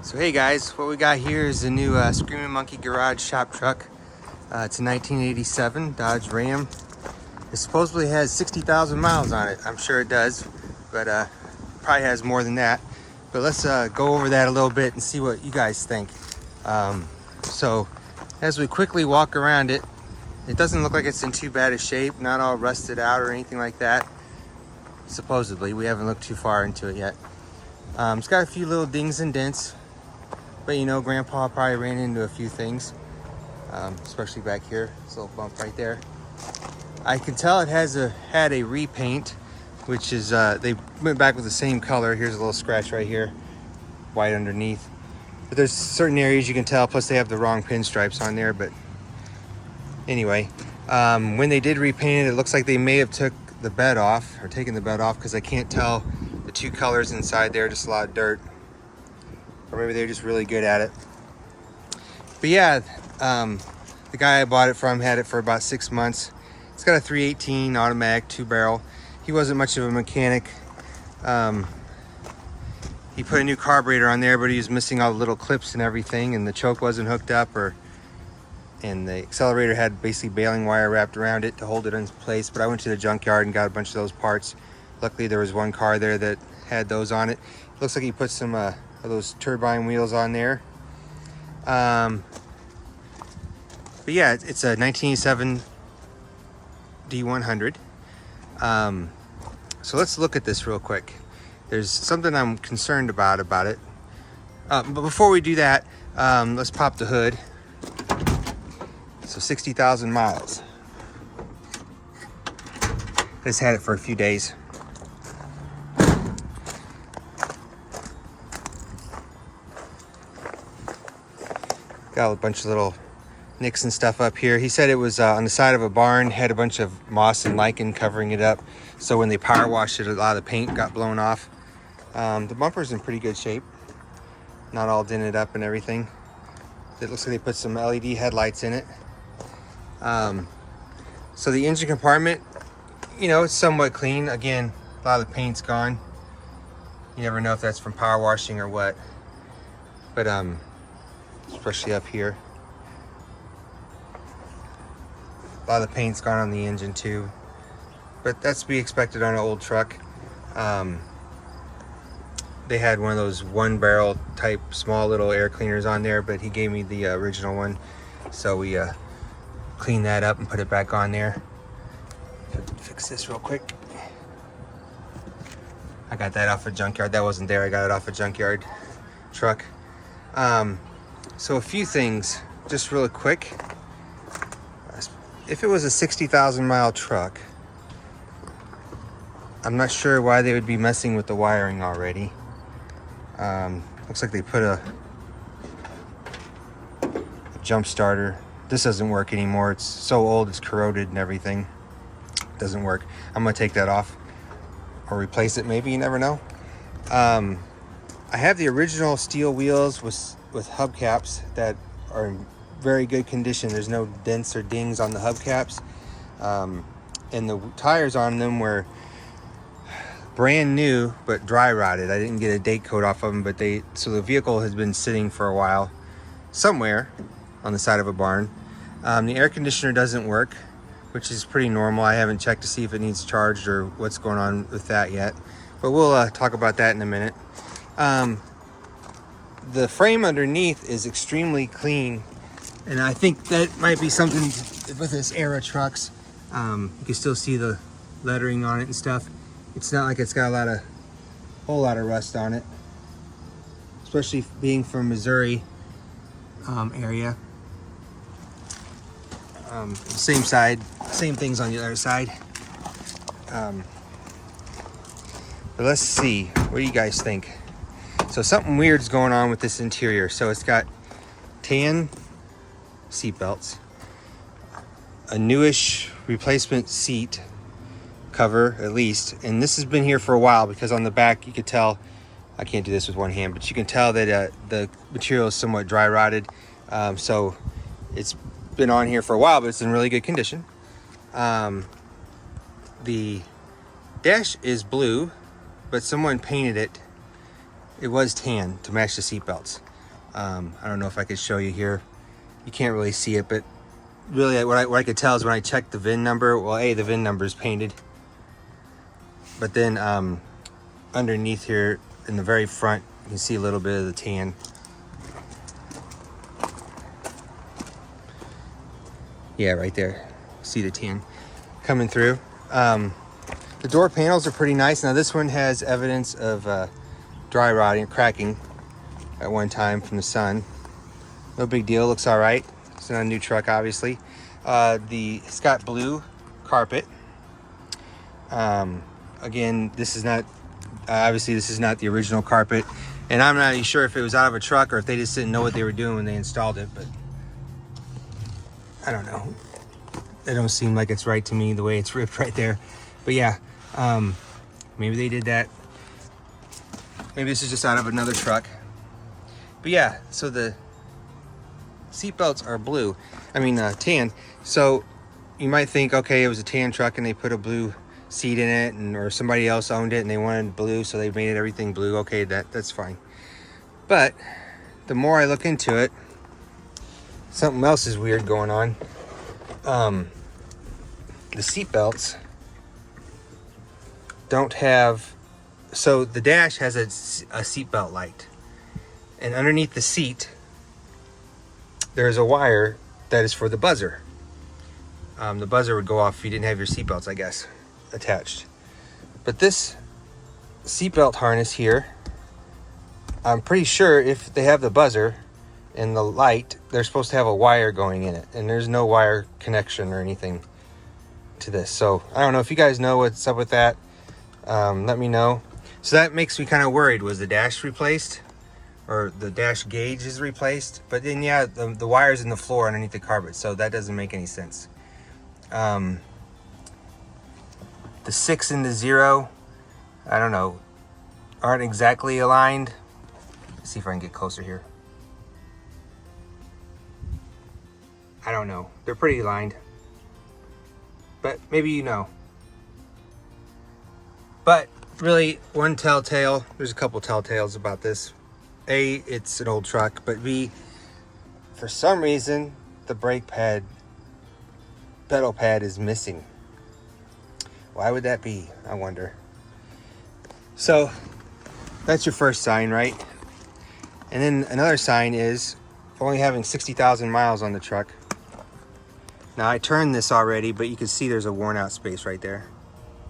So hey guys, what we got here is the new Screaming Monkey Garage shop truck. It's a 1987 Dodge Ram. It supposedly has 60,000 miles on it. I'm sure it does, but probably has more than that. But let's go over that a little bit and see what you guys think. So as we quickly walk around it, it doesn't look like it's in too bad a shape, not all rusted out or anything like that. Supposedly, we haven't looked too far into it yet. It's got a few little dings and dents. But you know, Grandpa probably ran into a few things, especially back here. This little bump right there. I can tell it had a repaint, which is they went back with the same color. Here's a little scratch right here, white underneath. But there's certain areas you can tell. Plus, they have the wrong pinstripes on there. But anyway, when they did repaint it, it looks like they may have took the bed off or taken the bed off because I can't tell the two colors inside there. Just a lot of dirt. Or maybe they're just really good at it. But yeah, the guy I bought it from had it for about 6 months. It's got a 318 automatic 2-barrel. He wasn't much of a mechanic. He put a new carburetor on there, but he was missing all the little clips and everything, and the choke wasn't hooked up, and the accelerator had basically baling wire wrapped around it to hold it in place. But I went to the junkyard and got a bunch of those parts. Luckily, there was one car there that had those on it. Looks like he put some of those turbine wheels on there. But yeah, it's a 1987 D100. So let's look at this real quick. There's something I'm concerned about it. But before we do that, let's pop the hood. So 60,000 miles. I just had it for a few days. Got a bunch of little nicks and stuff up here. He said it was on the side of a barn, had a bunch of moss and lichen covering it up. So when they power washed it, a lot of the paint got blown off. The bumper's in pretty good shape. Not all dented up and everything. It looks like they put some LED headlights in it. So the engine compartment, you know, it's somewhat clean. Again, a lot of the paint's gone. You never know if that's from power washing or what. But especially up here, a lot of the paint's gone on the engine too, but that's to be expected on an old truck. They had one of those 1-barrel type small little air cleaners on there, but he gave me the original one, so we cleaned that up and put it back on there. Fix this real quick. I got that off a junkyard. That wasn't there. I got it off a junkyard truck. So a few things, just really quick. If it was a 60,000 mile truck, I'm not sure why they would be messing with the wiring already. Looks like they put a jump starter. This doesn't work anymore. It's so old, it's corroded and everything. It doesn't work. I'm gonna take that off or replace it maybe, you never know. I have the original steel wheels with hubcaps that are in very good condition. There's no dents or dings on the hubcaps. And the tires on them were brand new, but dry rotted. I didn't get a date code off of them, but so the vehicle has been sitting for a while somewhere on the side of a barn. The air conditioner doesn't work, which is pretty normal. I haven't checked to see if it needs charged or what's going on with that yet, but we'll talk about that in a minute. The frame underneath is extremely clean, and I think that might be something with this era trucks. You can still see the lettering on it and stuff. It's not like it's got a whole lot of rust on it, especially being from Missouri area. Same side, same things on the other side. But let's see, what do you guys think? So something weird's going on with this interior. So it's got tan seat belts, a newish replacement seat cover at least, and this has been here for a while because on the back you could tell, I can't do this with one hand, but you can tell that the material is somewhat dry rotted. So it's been on here for a while, but it's in really good condition. The dash is blue, but someone painted it. It was tan to match the seat belts. I don't know if I could show you here. You can't really see it, but really what I could tell is when I checked the VIN number, well, the VIN number is painted. But then underneath here in the very front, you can see a little bit of the tan. Yeah, right there. See the tan coming through. The door panels are pretty nice. Now this one has evidence of dry rotting, cracking at one time from the sun. No big deal, looks all right. It's not a new truck, obviously. It's got blue carpet. Again, this is not, obviously this is not the original carpet. And I'm not even sure if it was out of a truck or if they just didn't know what they were doing when they installed it, but I don't know. It don't seem like it's right to me the way it's ripped right there. But yeah, maybe they did that. Maybe this is just out of another truck. But yeah, so the seat belts are blue. I mean, tan. So you might think, okay, it was a tan truck and they put a blue seat in it, or somebody else owned it and they wanted blue, so they made it everything blue. Okay, that's fine. But the more I look into it, something else is weird going on. The seat belts don't have, so the dash has a seat belt light, and underneath the seat there's a wire that is for the buzzer. The buzzer would go off if you didn't have your seat belts, I guess, attached. But this seatbelt harness here, I'm pretty sure if they have the buzzer and the light, they're supposed to have a wire going in it, and there's no wire connection or anything to this. So I don't know if you guys know what's up with that. Let me know. So that makes me kind of worried. Was the dash replaced, or the dash gauge is replaced? But then yeah, the wire's in the floor underneath the carpet, so that doesn't make any sense. The 6 and the 0, I don't know, aren't exactly aligned. Let's see if I can get closer here. I don't know. They're pretty aligned. But maybe you know. But really, one telltale, there's a couple telltales about this. A, it's an old truck, but B, for some reason, the brake pad, pedal pad is missing. Why would that be, I wonder? So, that's your first sign, right? And then another sign is only having 60,000 miles on the truck. Now, I turned this already, but you can see there's a worn out space right there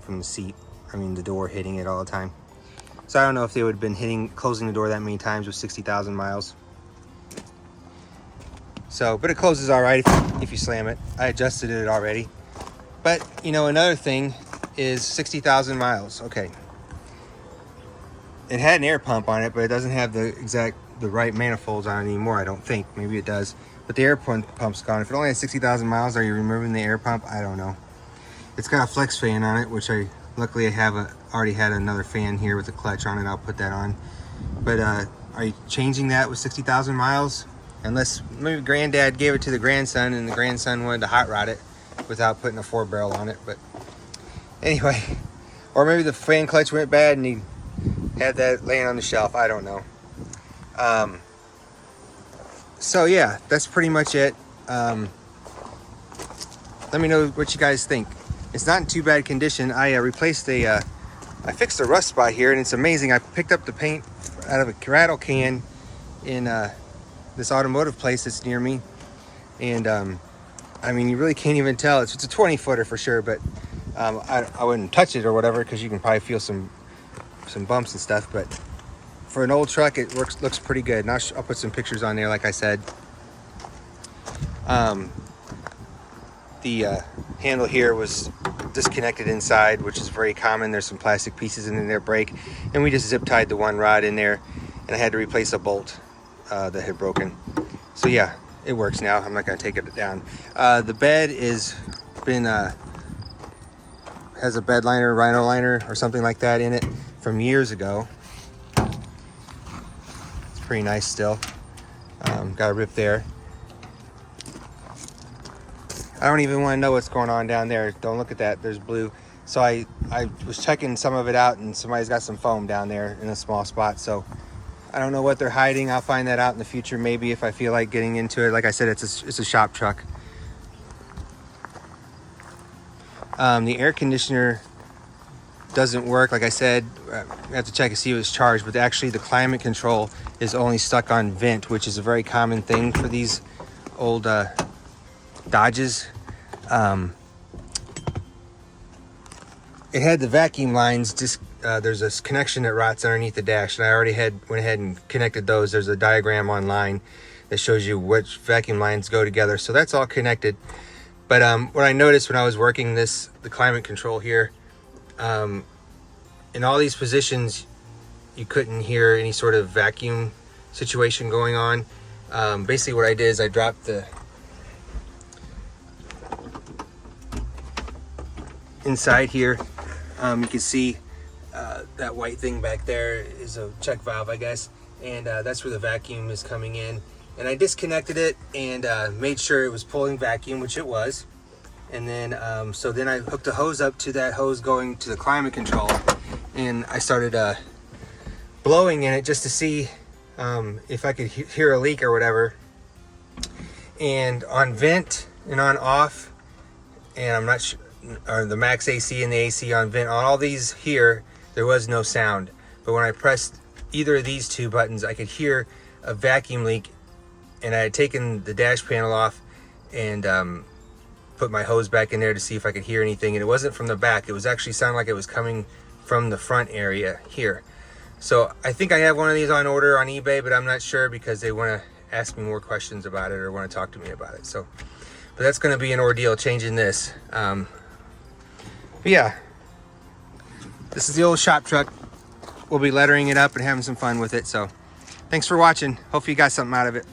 from the seat. I mean, the door hitting it all the time. So I don't know if they would have been closing the door that many times with 60,000 miles. So, but it closes all right if you slam it. I adjusted it already. But, you know, another thing is 60,000 miles. Okay. It had an air pump on it, but it doesn't have the right manifolds on it anymore, I don't think. Maybe it does. But the air pump's gone. If it only has 60,000 miles, are you removing the air pump? I don't know. It's got a flex fan on it, which luckily I have already had another fan here with a clutch on it. I'll put that on. But are you changing that with 60,000 miles? Unless maybe granddad gave it to the grandson and the grandson wanted to hot rod it without putting a 4-barrel on it. But anyway, or maybe the fan clutch went bad and he had that laying on the shelf. I don't know. So yeah, that's pretty much it. Let me know what you guys think. It's not in too bad condition. I replaced I fixed a rust spot here, and it's amazing. I picked up the paint out of a rattle can in this automotive place that's near me, and I mean, you really can't even tell. It's a 20-footer for sure, but I wouldn't touch it or whatever because you can probably feel some bumps and stuff. But for an old truck, it looks pretty good. And I'll put some pictures on there, like I said. The handle here was disconnected inside, which is very common. There's some plastic pieces in there break, and we just zip tied the one rod in there, and I had to replace a bolt that had broken. So yeah, it works now. I'm not going to take it down. The bed has a bed liner, rhino liner, or something like that in it from years ago. It's pretty nice still. Got a rip there. I don't even want to know what's going on down there. Don't look at that. There's blue. So I was checking some of it out, and somebody's got some foam down there in a small spot. So I don't know what they're hiding. I'll find that out in the future, maybe, if I feel like getting into it. Like I said, it's a shop truck. The air conditioner doesn't work. Like I said, I have to check and see if it's charged, but actually the climate control is only stuck on vent, which is a very common thing for these old Dodges. It had the vacuum lines, just there's this connection that rots underneath the dash, and I already went ahead and connected those. There's a diagram online that shows you which vacuum lines go together, so that's all connected. But what I noticed when I was working the climate control here, in all these positions, you couldn't hear any sort of vacuum situation going on. Basically what I did is I dropped the inside here. You can see that white thing back there is a check valve, I guess, and that's where the vacuum is coming in. And I disconnected it and made sure it was pulling vacuum, which it was. And then so then I hooked a hose up to that hose going to the climate control, and I started blowing in it just to see if I could hear a leak or whatever. And on vent and on off, and I'm not sure, or the max AC and the AC on vent, on all these here, there was no sound. But when I pressed either of these two buttons, I could hear a vacuum leak, and I had taken the dash panel off and put my hose back in there to see if I could hear anything, and it wasn't from the back. It was actually sounding like it was coming from the front area here. So I think I have one of these on order on eBay, but I'm not sure because they want to ask me more questions about it or want to talk to me about it. So, but that's going to be an ordeal changing this. But yeah, this is the old shop truck. We'll be lettering it up and having some fun with it. So thanks for watching. Hopefully you got something out of it.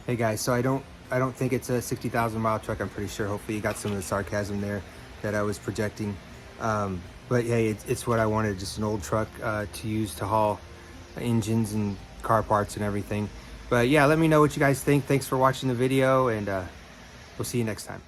Hey guys, so I don't think it's a 60,000 mile truck. I'm pretty sure. Hopefully you got some of the sarcasm there that I was projecting. But hey, it's what I wanted, just an old truck to use to haul engines and car parts and everything. But yeah, let me know what you guys think. Thanks for watching the video, and we'll see you next time.